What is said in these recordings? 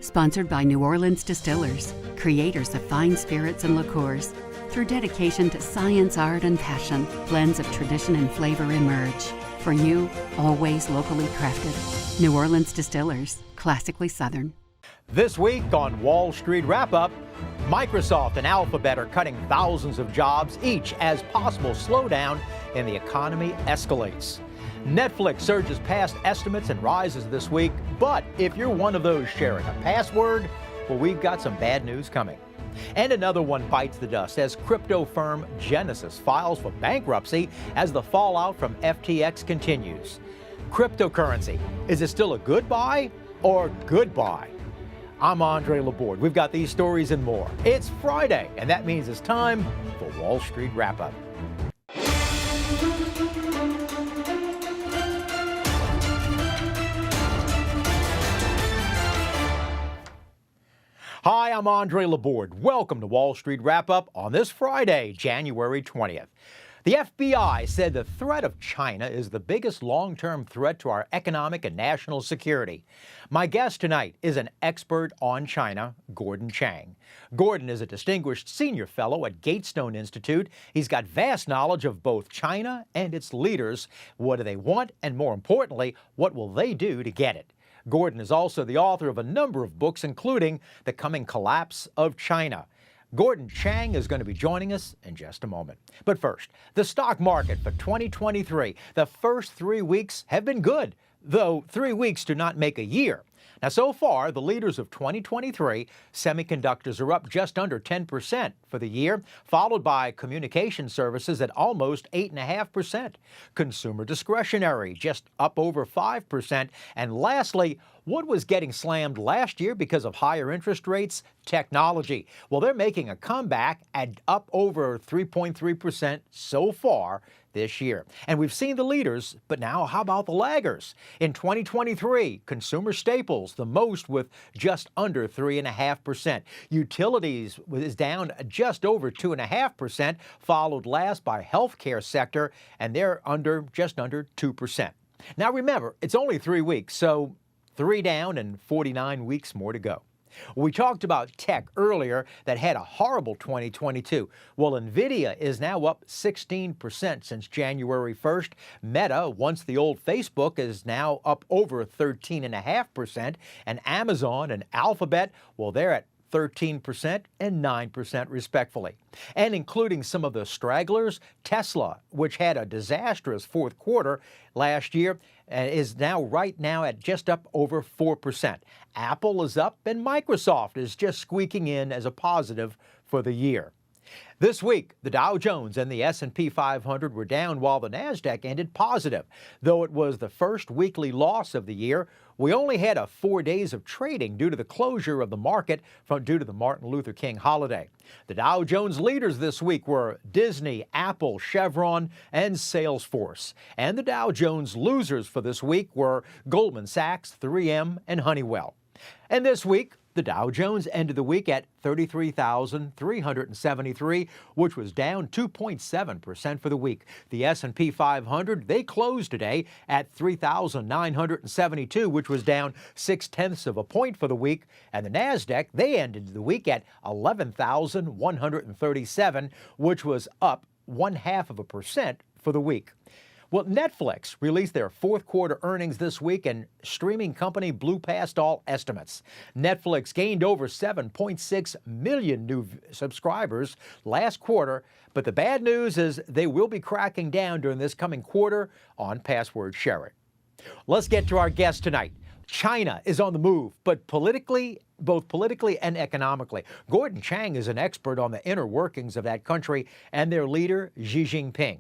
Sponsored by New Orleans Distillers, creators of fine spirits and liqueurs. Through dedication to science, art, and passion, blends of tradition and flavor emerge. For you, always locally crafted. New Orleans Distillers, classically Southern. This week on Wall Street Wrap-Up, Microsoft and Alphabet are cutting thousands of jobs each as possible slowdown in the economy escalates. Netflix surges past estimates and rises this week, but if you're one of those sharing a password, well, we've got some bad news coming. And another one bites the dust as crypto firm Genesis files for bankruptcy as the fallout from FTX continues. Cryptocurrency, is it still a good buy or goodbye? I'm Andre Laborde. We've got these stories and more. It's Friday, and that means it's time for Wall Street Wrap-Up. Hi, I'm Andre Laborde. Welcome to Wall Street Wrap-Up on this Friday, January 20th. The FBI said the threat of China is the biggest long-term threat to our economic and national security. My guest tonight is an expert on China, Gordon Chang. Gordon is a distinguished senior fellow at Gatestone Institute. He's got vast knowledge of both China and its leaders. What do they want? And more importantly, what will they do to get it? Gordon is also the author of a number of books, including The Coming Collapse of China. Gordon Chang is going to be joining us in just a moment. But first, the stock market for 2023. The first 3 weeks have been good, though 3 weeks do not make a year. Now, so far, the leaders of 2023, semiconductors are up just under 10% for the year, followed by communication services at almost 8.5%. Consumer discretionary just up over 5%. And lastly, what was getting slammed last year because of higher interest rates? Technology. Well, they're making a comeback at up over 3.3% so far this year. And we've seen the leaders, but now how about the laggers? In 2023, consumer staples, the most with just under 3.5%. Utilities is down just over 2.5%, followed last by healthcare sector, and they're just under 2%. Now remember, it's only 3 weeks, so 3 down and 49 weeks more to go. We talked about tech earlier that had a horrible 2022. Well, NVIDIA is now up 16% since January 1st. Meta, once the old Facebook, is now up over 13.5%. And Amazon and Alphabet, well, they're at 13% and 9% respectively. And including some of the stragglers, Tesla, which had a disastrous fourth quarter last year, is right now at just up over 4%. Apple is up and Microsoft is just squeaking in as a positive for the year. This week, the Dow Jones and the S&P 500 were down while the Nasdaq ended positive. Though it was the first weekly loss of the year, we only had 4 days of trading due to the closure of the market due to the Martin Luther King holiday. The Dow Jones leaders this week were Disney, Apple, Chevron, and Salesforce. And the Dow Jones losers for this week were Goldman Sachs, 3M, and Honeywell. And this week, the Dow Jones ended the week at 33,373, which was down 2.7% for the week. The S&P 500, they closed today at 3,972, which was down 0.6 of a point for the week. And the Nasdaq, they ended the week at 11,137, which was up 0.5% for the week. Well, Netflix released their fourth quarter earnings this week, and streaming company blew past all estimates. Netflix gained over 7.6 million new subscribers last quarter, but the bad news is they will be cracking down during this coming quarter on password sharing. Let's get to our guest tonight. China is on the move, but both politically and economically. Gordon Chang is an expert on the inner workings of that country and their leader, Xi Jinping.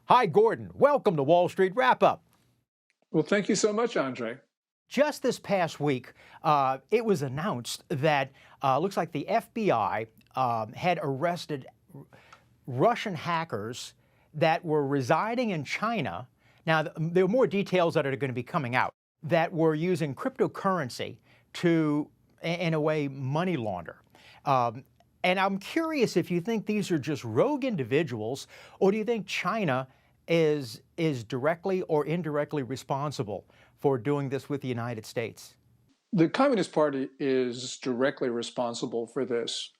Hi, Gordon. Welcome to Wall Street Wrap-Up. Well, thank you so much, Andre. Just this past week, it was announced that looks like the FBI had arrested Russian hackers that were residing in China. Now, there are more details that are going to be coming out that were using cryptocurrency to, in a way, money launder. And I'm curious if you think these are just rogue individuals, or do you think China is directly or indirectly responsible for doing this with the United States? The Communist Party is directly responsible for this.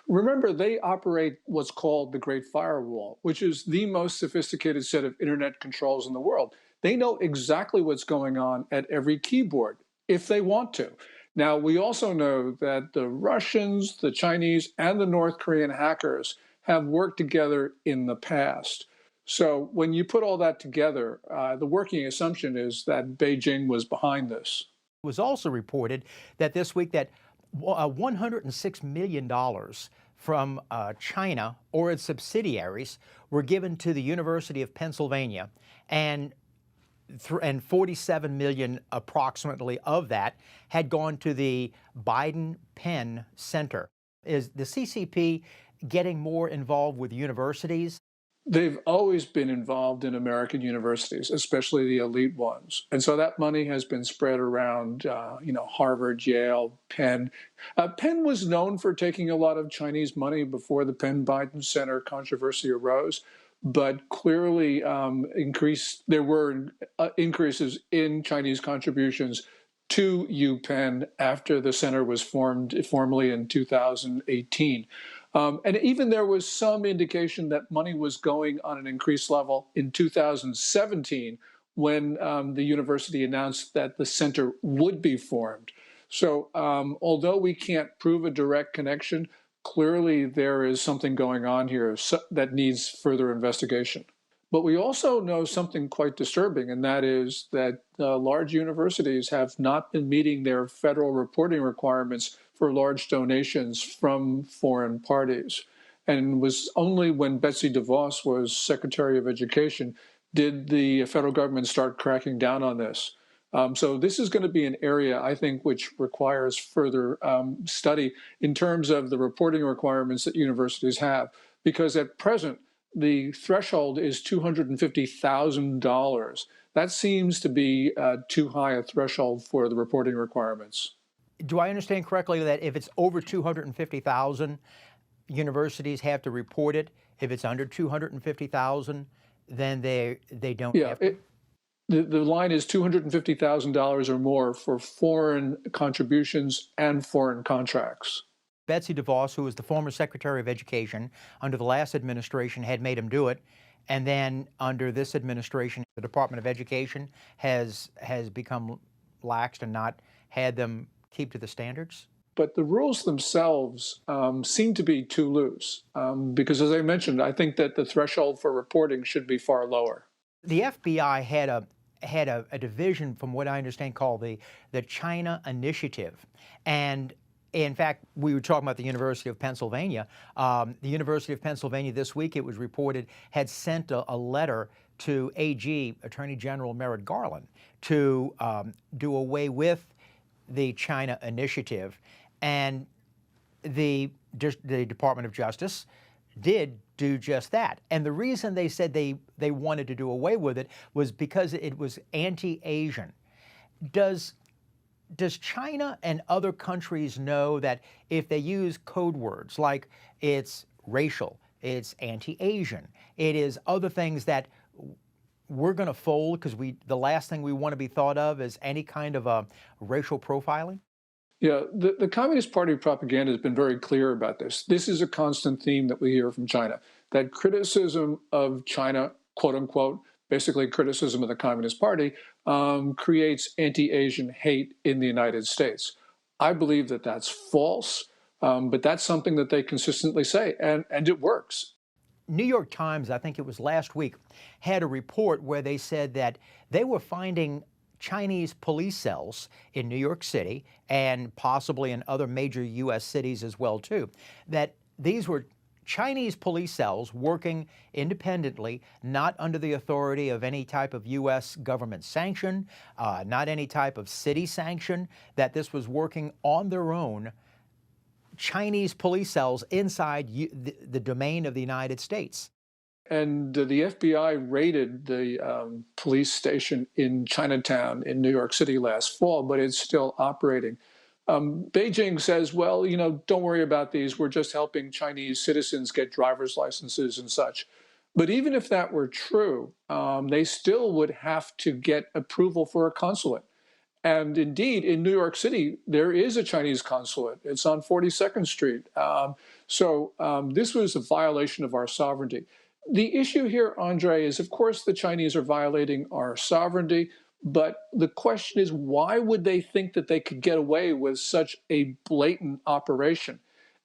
Remember, they operate what's called the Great Firewall, which is the most sophisticated set of internet controls in the world. They know exactly what's going on at every keyboard if they want to. Now, we also know that the Russians, the Chinese, and the North Korean hackers have worked together in the past. So when you put all that together, the working assumption is that Beijing was behind this. It was also reported that this week that $106 million from China or its subsidiaries were given to the University of Pennsylvania, and 47 million approximately of that had gone to the Biden Penn Center. Is the CCP getting more involved with universities? They've always been involved in American universities, especially the elite ones. And so that money has been spread around, Harvard, Yale, Penn. Penn was known for taking a lot of Chinese money before the Penn-Biden Center controversy arose, but clearly there were increases in Chinese contributions to UPenn after the center was formed formally in 2018. And even there was some indication that money was going on an increased level in 2017 when the university announced that the center would be formed. So although we can't prove a direct connection, clearly there is something going on here that needs further investigation. But we also know something quite disturbing, and that is that large universities have not been meeting their federal reporting requirements for large donations from foreign parties. And it was only when Betsy DeVos was Secretary of Education did the federal government start cracking down on this. So this is going to be an area, I think, which requires further study in terms of the reporting requirements that universities have, because at present, the threshold is $250,000. That seems to be too high a threshold for the reporting requirements. Do I understand correctly that if it's over 250,000, universities have to report it? If it's under 250,000, then they don't have to? The line is $250,000 or more for foreign contributions and foreign contracts. Betsy DeVos, who was the former Secretary of Education under the last administration, had made him do it. And then under this administration, the Department of Education has become laxed and not had them keep to the standards? But the rules themselves seem to be too loose because, as I mentioned, I think that the threshold for reporting should be far lower. The FBI had a division, from what I understand, called the China Initiative. And in fact, we were talking about the University of Pennsylvania. The University of Pennsylvania this week, it was reported, had sent a letter to AG, Attorney General Merrick Garland, to do away with the China Initiative. And the Department of Justice did do just that. And the reason they said they wanted to do away with it was because it was anti-Asian. Does China and other countries know that if they use code words like it's racial, it's anti-Asian, it is other things, that we're going to fold because the last thing we want to be thought of is any kind of racial profiling? Yeah, the Communist Party propaganda has been very clear about this. This is a constant theme that we hear from China, that criticism of China, quote unquote, basically criticism of the Communist Party, creates anti-Asian hate in the United States. I believe that that's false, but that's something that they consistently say, and it works. New York Times, I think it was last week, had a report where they said that they were finding Chinese police cells in New York City and possibly in other major U.S. cities as well, too, that these were Chinese police cells working independently, not under the authority of any type of U.S. government sanction, not any type of city sanction, that this was working on their own, Chinese police cells inside the domain of the United States. And the FBI raided the police station in Chinatown in New York City last fall, but it's still operating. Beijing says, well, don't worry about these. We're just helping Chinese citizens get driver's licenses and such. But even if that were true, they still would have to get approval for a consulate. And indeed, in New York City, there is a Chinese consulate. It's on 42nd Street. This was a violation of our sovereignty. The issue here, Andre, is of course the Chinese are violating our sovereignty, but the question is why would they think that they could get away with such a blatant operation?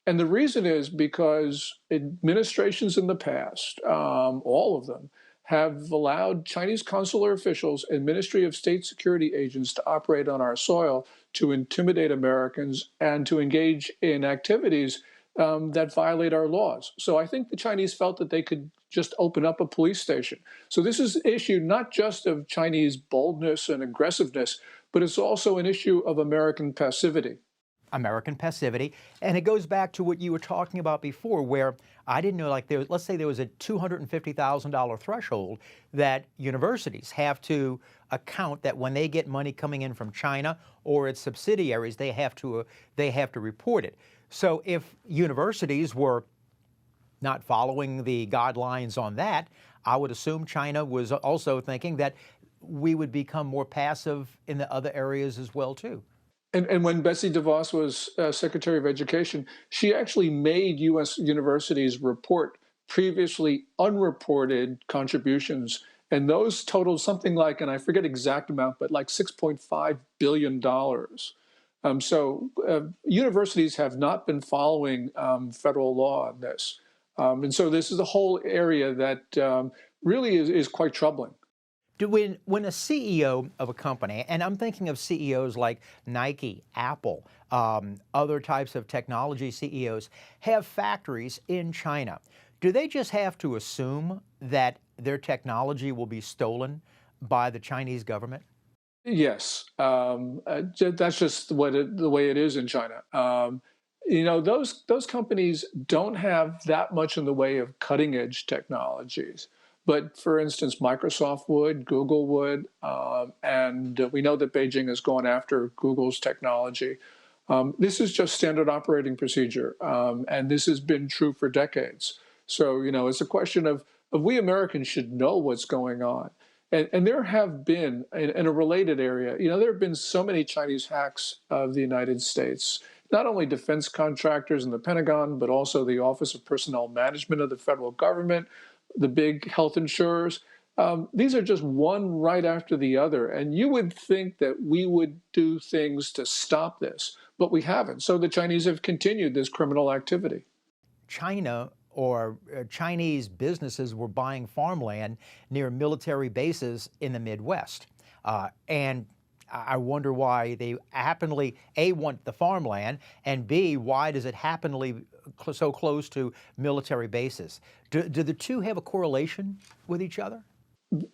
And the reason is because administrations in the past, all of them, have allowed Chinese consular officials and Ministry of State security agents to operate on our soil to intimidate Americans and to engage in activities that violate our laws. So I think the Chinese felt that they could just open up a police station. So this is an issue not just of Chinese boldness and aggressiveness, but it's also an issue of American passivity. American passivity. And it goes back to what you were talking about before, where I didn't know, like, let's say there was a $250,000 threshold that universities have to account that when they get money coming in from China or its subsidiaries, they have to report it. So if universities were not following the guidelines on that, I would assume China was also thinking that we would become more passive in the other areas as well, too. And when Betsy DeVos was Secretary of Education, she actually made U.S. universities report previously unreported contributions. And those totaled something like, and I forget exact amount, but like $6.5 billion. Universities have not been following federal law on this. And so this is a whole area that really is quite troubling. When a CEO of a company, and I'm thinking of CEOs like Nike, Apple, other types of technology CEOs, have factories in China, do they just have to assume that their technology will be stolen by the Chinese government? Yes, that's just the way it is in China. Those companies don't have that much in the way of cutting edge technologies. But for instance, Microsoft would, Google would, and we know that Beijing has gone after Google's technology. This is just standard operating procedure, and this has been true for decades. So, it's a question of we Americans should know what's going on. And there have been, in a related area, there have been so many Chinese hacks of the United States, not only defense contractors in the Pentagon, but also the Office of Personnel Management of the federal government, the big health insurers. These are just one right after the other. And you would think that we would do things to stop this, but we haven't. So the Chinese have continued this criminal activity. China or Chinese businesses were buying farmland near military bases in the Midwest. And I wonder why they happily, A, want the farmland, and B, why does it happily so close to military bases? Do the two have a correlation with each other?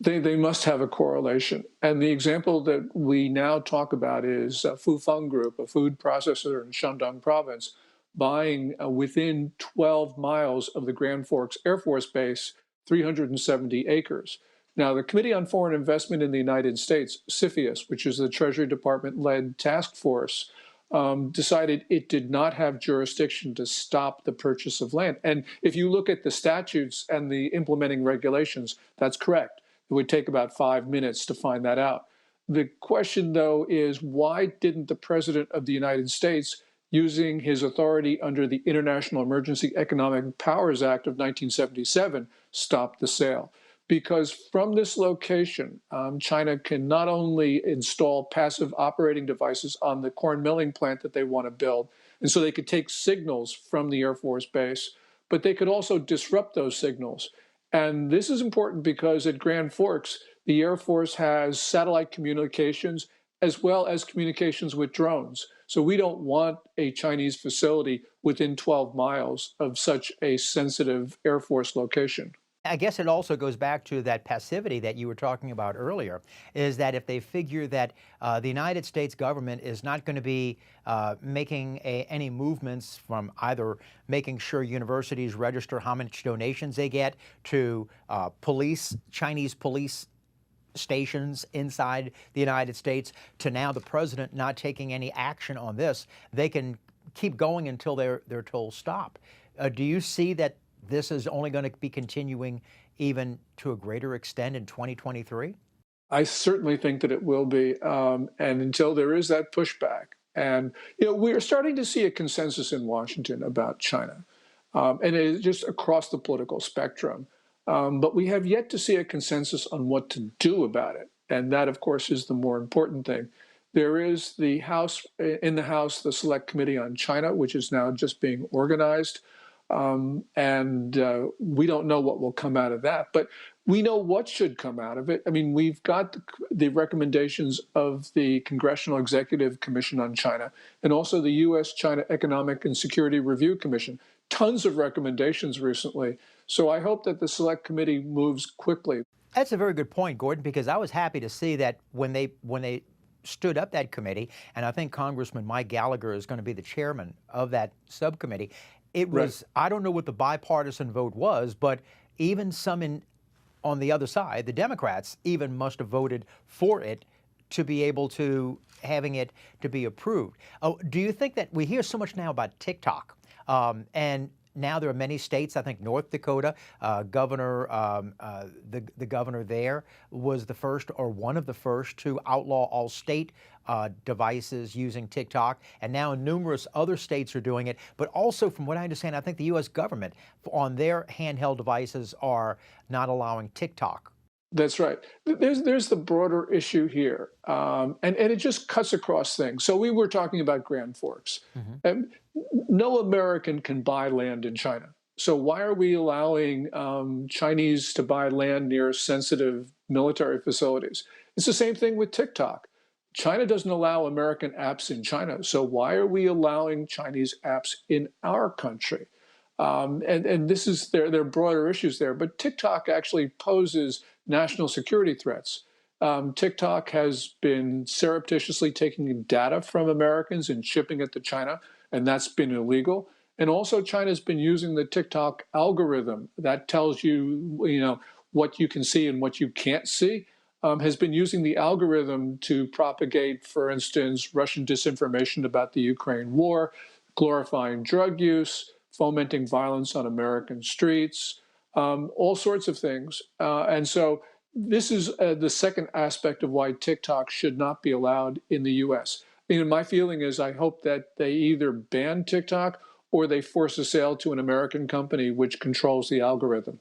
They must have a correlation. And the example that we now talk about is Fufeng Group, a food processor in Shandong province, buying within 12 miles of the Grand Forks Air Force Base, 370 acres. Now, the Committee on Foreign Investment in the United States, CFIUS, which is the Treasury Department-led task force, decided it did not have jurisdiction to stop the purchase of land. And if you look at the statutes and the implementing regulations, that's correct. It would take about 5 minutes to find that out. The question, though, is why didn't the President of the United States, using his authority under the International Emergency Economic Powers Act of 1977, stop the sale? Because from this location, China can not only install passive operating devices on the corn milling plant that they want to build, and so they could take signals from the Air Force Base, but they could also disrupt those signals. And this is important because at Grand Forks, the Air Force has satellite communications as well as communications with drones. So we don't want a Chinese facility within 12 miles of such a sensitive Air Force location. I guess it also goes back to that passivity that you were talking about earlier, is that if they figure that the United States government is not going to be making any movements from either making sure universities register how much donations they get to Chinese police stations inside the United States, to now the president not taking any action on this, they can keep going until they're told stop. Do you see that this is only going to be continuing even to a greater extent in 2023? I certainly think that it will be. And until there is that pushback, and we're starting to see a consensus in Washington about China, and it is just across the political spectrum. But we have yet to see a consensus on what to do about it, and that, of course, is the more important thing. There is the House in the House, the Select Committee on China, which is now just being organized. And we don't know what will come out of that, but we know what should come out of it. I mean, we've got the recommendations of the Congressional Executive Commission on China and also the U.S. China Economic and Security Review Commission. Tons of recommendations recently. So I hope that the Select Committee moves quickly. That's a very good point, Gordon, because I was happy to see that when they stood up that committee, and I think Congressman Mike Gallagher is going to be the chairman of that subcommittee. It was, right. I don't know what the bipartisan vote was, but even some on the other side, the Democrats even must have voted for it to be able to having it to be approved. Do you think that we hear so much now about TikTok, and now there are many states, I think North Dakota, the governor there was the first or one of the first to outlaw all state devices using TikTok, and now numerous other states are doing it. But also, from what I understand, I think the U.S. government on their handheld devices are not allowing TikTok. That's right. There's the broader issue here, and it just cuts across things. So we were talking about Grand Forks. Mm-hmm. No American can buy land in China. So why are we allowing Chinese to buy land near sensitive military facilities? It's the same thing with TikTok. China doesn't allow American apps in China. So why are we allowing Chinese apps in our country? And this is there are broader issues there. But TikTok actually poses national security threats. TikTok has been surreptitiously taking data from Americans and shipping it to China, and that's been illegal. And also, China's been using the TikTok algorithm that tells you, what you can see and what you can't see. Has been using the algorithm to propagate, for instance, Russian disinformation about the Ukraine war, glorifying drug use, fomenting violence on American streets, all sorts of things. And so this is the second aspect of why TikTok should not be allowed in the U.S. My feeling is I hope that they either ban TikTok or they force a sale to an American company which controls the algorithm.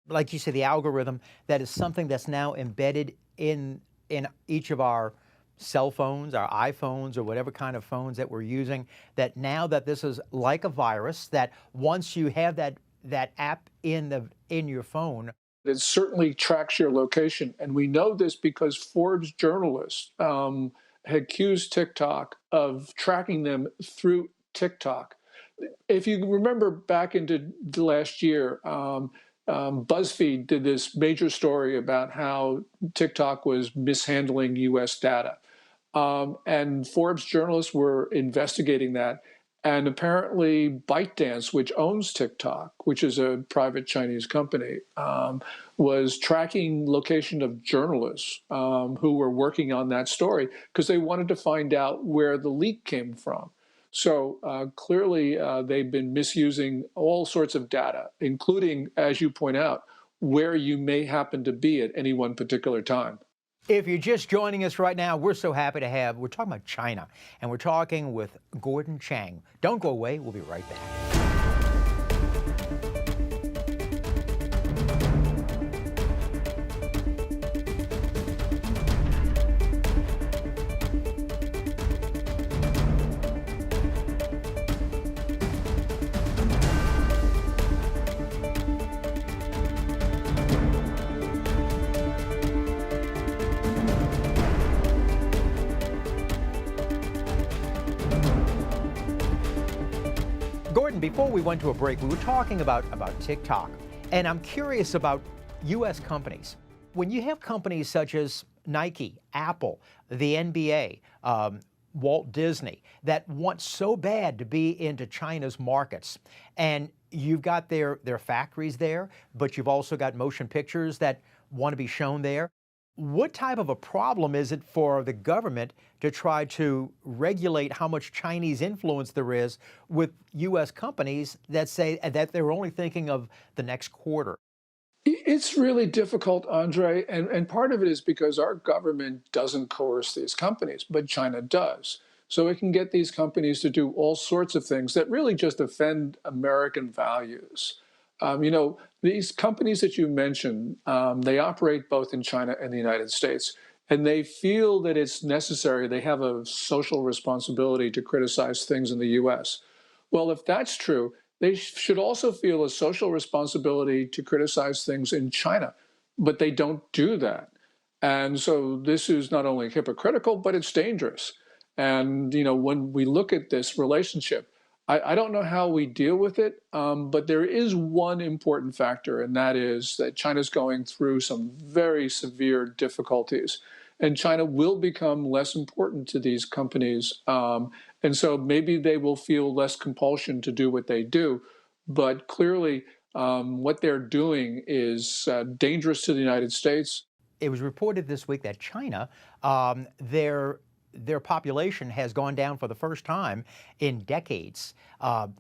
Like you said, the algorithm, that is something that's now embedded in each of our cell phones, our iPhones, or whatever kind of phones that we're using, that now that this is like a virus, that once you have that app in your phone, it certainly tracks your location. And we know this because Forbes journalists had accused TikTok of tracking them through TikTok. If you remember back into the last year, BuzzFeed did this major story about how TikTok was mishandling U.S. data. And Forbes journalists were investigating that. And apparently ByteDance, which owns TikTok, which is a private Chinese company, was tracking location of journalists who were working on that story because they wanted to find out where the leak came from. So clearly they've been misusing all sorts of data, including, as you point out, where you may happen to be at any one particular time. If you're just joining us right now, we're so happy to we're talking about China, and we're talking with Gordon Chang. Don't go away, we'll be right back. Gordon, before we went to a break, we were talking about TikTok, and I'm curious about U.S. companies. When you have companies such as Nike, Apple, the NBA, Walt Disney, that want so bad to be into China's markets, and you've got their factories there, but you've also got motion pictures that want to be shown there. What type of a problem is it for the government to try to regulate how much Chinese influence there is with U.S. companies that say that they're only thinking of the next quarter? It's really difficult, Andre, and part of it is because our government doesn't coerce these companies, but China does. So it can get these companies to do all sorts of things that really just offend American values. These companies that you mentioned, they operate both in China and the United States, and they feel that it's necessary. They have a social responsibility to criticize things in the US. Well, if that's true, they should also feel a social responsibility to criticize things in China, but they don't do that. And so this is not only hypocritical, but it's dangerous. And when we look at this relationship, I don't know how we deal with it, but there is one important factor, and that is that China's going through some very severe difficulties, and China will become less important to these companies. And so maybe they will feel less compulsion to do what they do. But clearly, what they're doing is dangerous to the United States. It was reported this week that China, their population has gone down for the first time in decades.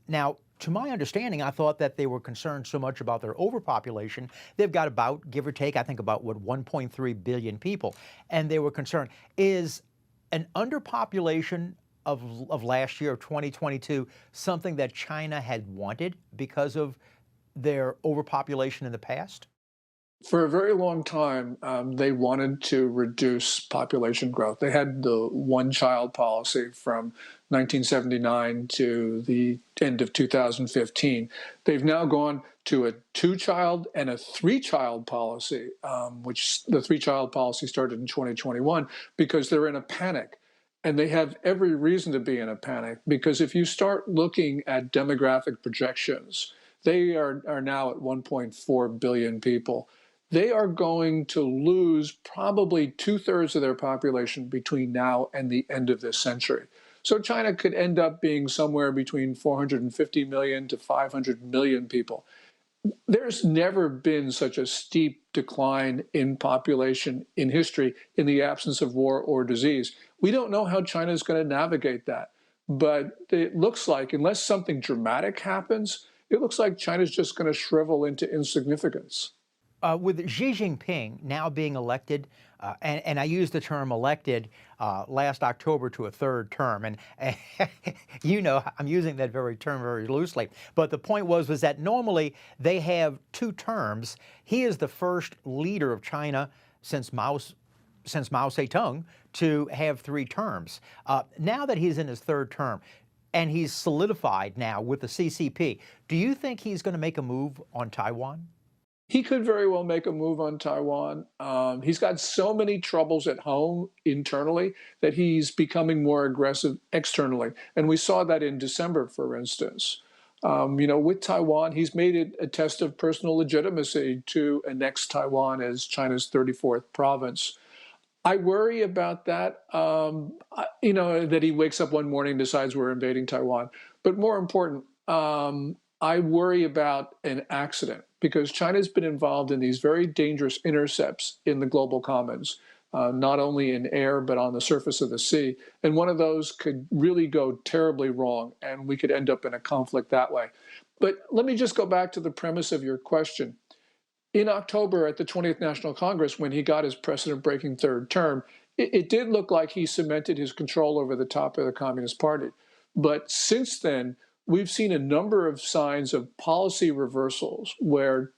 Now, to my understanding, I thought that they were concerned so much about their overpopulation. They've got about, give or take, I think about 1.3 billion people, and they were concerned. Is an underpopulation of last year, of 2022, something that China had wanted because of their overpopulation in the past? For a very long time, they wanted to reduce population growth. They had the one-child policy from 1979 to the end of 2015. They've now gone to a two-child and a three-child policy, which the three-child policy started in 2021 because they're in a panic. And they have every reason to be in a panic because if you start looking at demographic projections, they are now at 1.4 billion people. They are going to lose probably two-thirds of their population between now and the end of this century. So China could end up being somewhere between 450 million to 500 million people. There's never been such a steep decline in population in history in the absence of war or disease. We don't know how China is going to navigate that. But it looks like, unless something dramatic happens, it looks like China's just going to shrivel into insignificance. With Xi Jinping now being elected, and I used the term elected last October to a third term, and I'm using that very term very loosely. But the point was that normally they have two terms. He is the first leader of China since Mao Zedong to have three terms. Now that he's in his third term, and he's solidified now with the CCP, do you think he's going to make a move on Taiwan? He could very well make a move on Taiwan. He's got so many troubles at home internally that he's becoming more aggressive externally. And we saw that in December, for instance. With Taiwan, he's made it a test of personal legitimacy to annex Taiwan as China's 34th province. I worry about that, that he wakes up one morning and decides we're invading Taiwan. But more important, I worry about an accident because China's been involved in these very dangerous intercepts in the global commons, not only in air, but on the surface of the sea. And one of those could really go terribly wrong, and we could end up in a conflict that way. But let me just go back to the premise of your question. In October at the 20th National Congress, when he got his precedent-breaking third term, it did look like he cemented his control over the top of the Communist Party. But since then, we've seen a number of signs of policy reversals where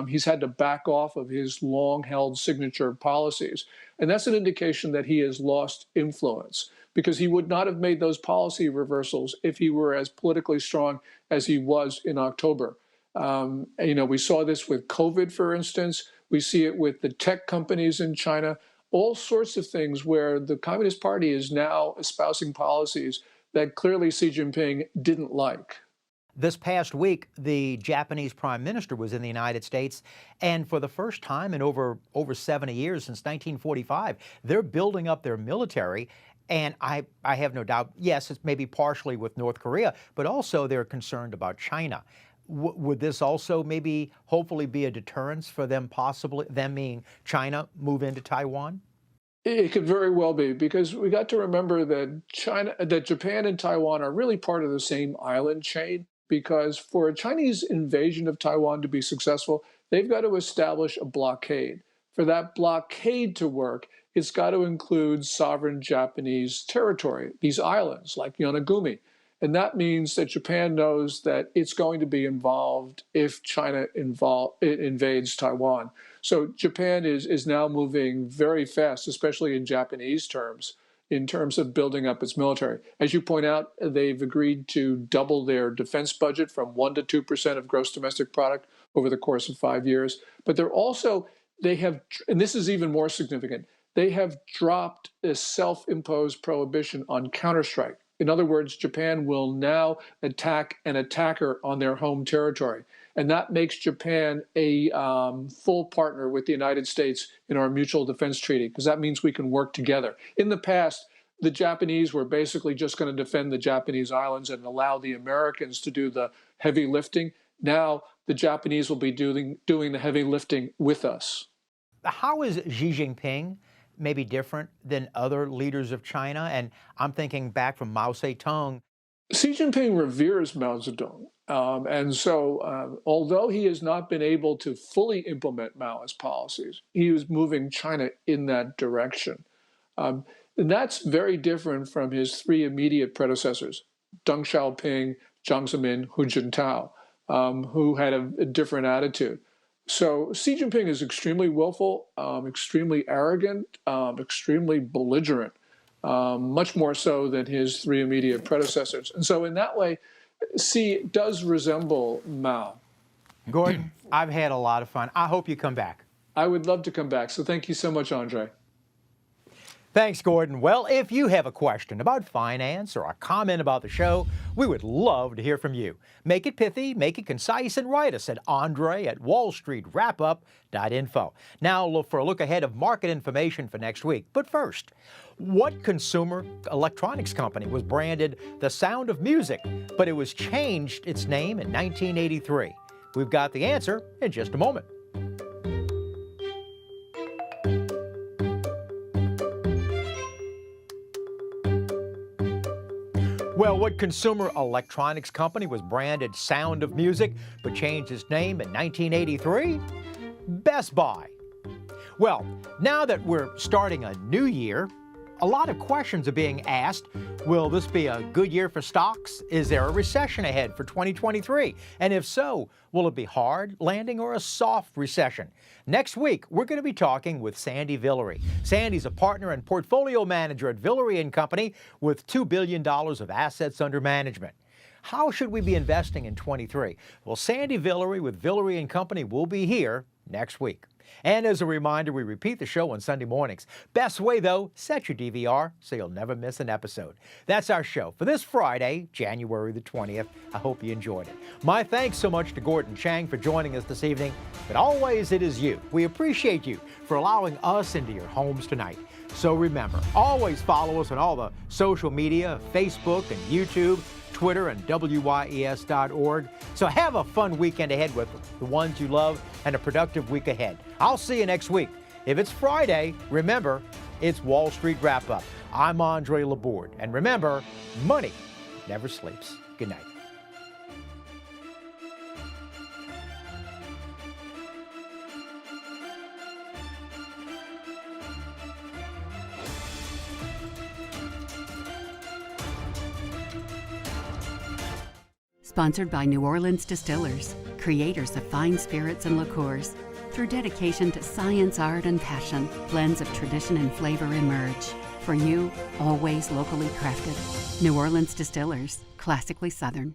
he's had to back off of his long-held signature policies. And that's an indication that he has lost influence because he would not have made those policy reversals if he were as politically strong as he was in October. We saw this with COVID, for instance. We see it with the tech companies in China, all sorts of things where the Communist Party is now espousing policies that clearly Xi Jinping didn't like. This past week, the Japanese Prime Minister was in the United States, and for the first time in over 70 years, since 1945, they're building up their military. And I have no doubt, yes, it's maybe partially with North Korea, but also they're concerned about China. Would this also maybe hopefully be a deterrence for them, possibly, them being China, move into Taiwan? It could very well be, because we got to remember that Japan and Taiwan are really part of the same island chain, because for a Chinese invasion of Taiwan to be successful, they've got to establish a blockade. For that blockade to work, it's got to include sovereign Japanese territory, these islands like Yonaguni. And that means that Japan knows that it's going to be involved if China invades Taiwan. So Japan is now moving very fast, especially in Japanese terms, in terms of building up its military. As you point out, they've agreed to double their defense budget from 1% to 2% of gross domestic product over the course of 5 years. But they have, and this is even more significant, they have dropped a self-imposed prohibition on counterstrike. In other words, Japan will now attack an attacker on their home territory. And that makes Japan a full partner with the United States in our mutual defense treaty, because that means we can work together. In the past, the Japanese were basically just going to defend the Japanese islands and allow the Americans to do the heavy lifting. Now, the Japanese will be doing the heavy lifting with us. How is Xi Jinping maybe different than other leaders of China? And I'm thinking back from Mao Zedong. Xi Jinping reveres Mao Zedong. And so although he has not been able to fully implement Maoist policies, he was moving China in that direction. And that's very different from his three immediate predecessors, Deng Xiaoping, Jiang Zemin, Hu Jintao, who had a different attitude. So Xi Jinping is extremely willful, extremely arrogant, extremely belligerent, much more so than his three immediate predecessors. And so in that way, Xi does resemble Mao. Gordon, I've had a lot of fun. I hope you come back. I would love to come back. So thank you so much, Andre. Thanks, Gordon. Well, if you have a question about finance or a comment about the show, we would love to hear from you. Make it pithy, make it concise, and write us at andre@wallstreetwrapup.info. Now, look for a look ahead of market information for next week. But first, what consumer electronics company was branded The Sound of Music, but it was changed its name in 1983? We've got the answer in just a moment. Well, what consumer electronics company was branded Sound of Music but changed its name in 1983? Best Buy. Well, now that we're starting a new year, a lot of questions are being asked. Will this be a good year for stocks? Is there a recession ahead for 2023? And if so, will it be hard landing or a soft recession? Next week, we're going to be talking with Sandy Villery. Sandy's a partner and portfolio manager at Villery & Company with $2 billion of assets under management. How should we be investing in 23? Well, Sandy Villery with Villery & Company will be here next week. And as a reminder, we repeat the show on Sunday mornings. Best way, though, set your DVR so you'll never miss an episode. That's our show for this Friday, January the 20th. I hope you enjoyed it. My thanks so much to Gordon Chang for joining us this evening. But always, it is you. We appreciate you for allowing us into your homes tonight. So remember, always follow us on all the social media, Facebook and YouTube, Twitter, and WYES.org. So have a fun weekend ahead with the ones you love and a productive week ahead. I'll see you next week. If it's Friday, remember, it's Wall Street Wrap-Up. I'm Andre Laborde. And remember, money never sleeps. Good night. Sponsored by New Orleans Distillers, creators of fine spirits and liqueurs. Through dedication to science, art, and passion, blends of tradition and flavor emerge. For you, always locally crafted. New Orleans Distillers, classically Southern.